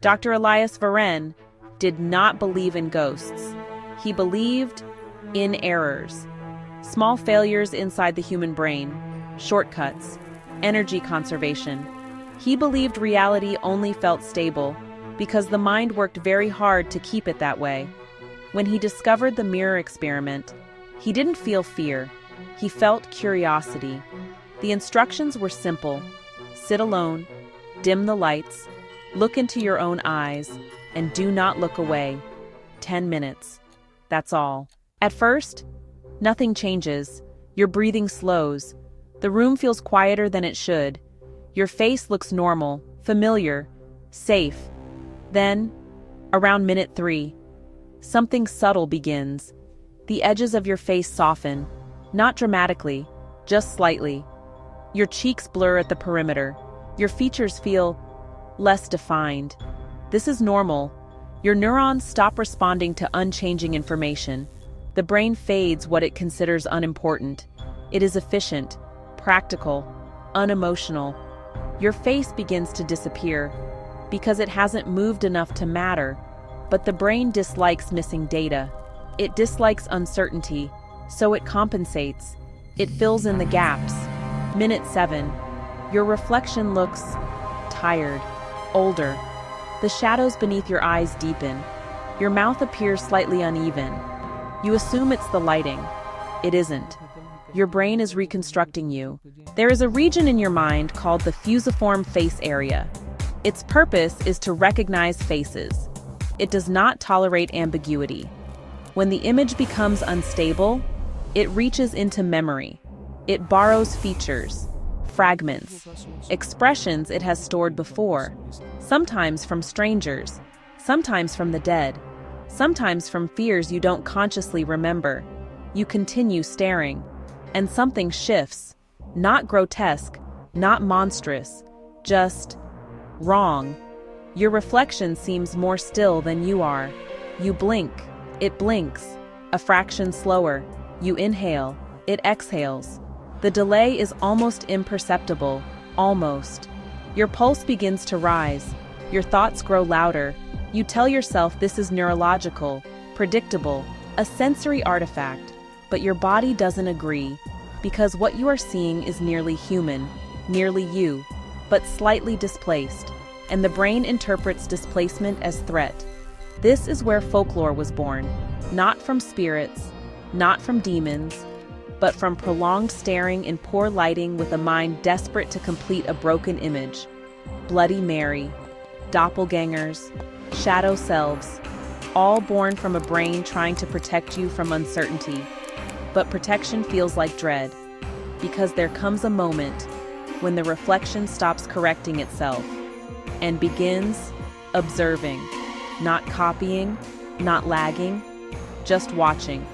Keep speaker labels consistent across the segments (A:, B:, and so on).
A: Dr. Elias Varenne did not believe in ghosts. He believed in errors. Small failures inside the human brain, shortcuts, energy conservation. He believed reality only felt stable because the mind worked very hard to keep it that way. When he discovered the mirror experiment, he didn't feel fear. He felt curiosity. The instructions were simple. Sit alone, dim the lights, look into your own eyes, and do not look away. 10 minutes. That's all. At first, nothing changes. Your breathing slows. The room feels quieter than it should. Your face looks normal, familiar, safe. Then, around minute 3, something subtle begins. The edges of your face soften, not dramatically, just slightly. Your cheeks blur at the perimeter. Your features feel less defined. This is normal. Your neurons stop responding to unchanging information. The brain fades what it considers unimportant. It is efficient, practical, unemotional. Your face begins to disappear because it hasn't moved enough to matter. But the brain dislikes missing data. It dislikes uncertainty, so it compensates. It fills in the gaps. Minute 7. Your reflection looks tired, older. The shadows beneath your eyes deepen. Your mouth appears slightly uneven. You assume it's the lighting. It isn't. Your brain is reconstructing you. There is a region in your mind called the fusiform face area. Its purpose is to recognize faces. It does not tolerate ambiguity. When the image becomes unstable, it reaches into memory. It borrows features, fragments, expressions it has stored before, sometimes from strangers, sometimes from the dead, sometimes from fears you don't consciously remember. You continue staring, and something shifts, not grotesque, not monstrous, just wrong. Your reflection seems more still than you are. You blink, it blinks, a fraction slower. You inhale, it exhales. The delay is almost imperceptible, almost. Your pulse begins to rise. Your thoughts grow louder. You tell yourself this is neurological, predictable, a sensory artifact. But your body doesn't agree, because what you are seeing is nearly human, nearly you, but slightly displaced, and the brain interprets displacement as threat. This is where folklore was born, not from spirits, not from demons, but from prolonged staring in poor lighting with a mind desperate to complete a broken image. Bloody Mary, doppelgangers, shadow selves, all born from a brain trying to protect you from uncertainty. But protection feels like dread, because there comes a moment when the reflection stops correcting itself and begins observing, not copying, not lagging, just watching.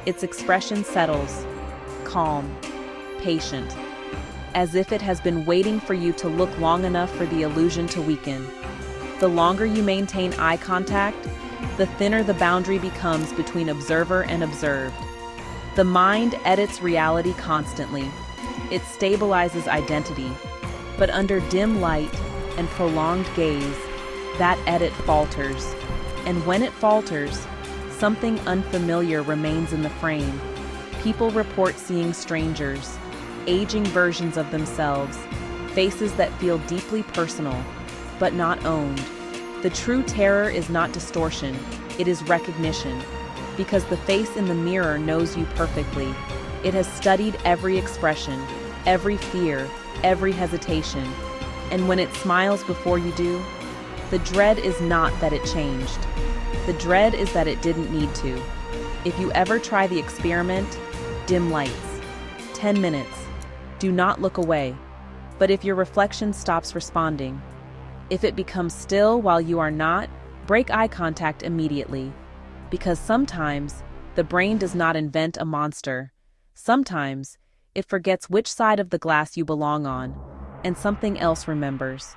A: Its expression settles, calm, patient, as if it has been waiting for you to look long enough for the illusion to weaken. The longer you maintain eye contact, the thinner the boundary becomes between observer and observed. The mind edits reality constantly. It stabilizes identity. But under dim light and prolonged gaze, that edit falters. And when it falters, something unfamiliar remains in the frame. People report seeing strangers, aging versions of themselves, faces that feel deeply personal, but not owned. The true terror is not distortion, it is recognition. Because the face in the mirror knows you perfectly. It has studied every expression, every fear, every hesitation. And when it smiles before you do, the dread is not that it changed. The dread is that it didn't need to. If you ever try the experiment, dim lights. 10 minutes. Do not look away. But if your reflection stops responding, if it becomes still while you are not, break eye contact immediately. Because sometimes the brain does not invent a monster. Sometimes it forgets which side of the glass you belong on, and something else remembers.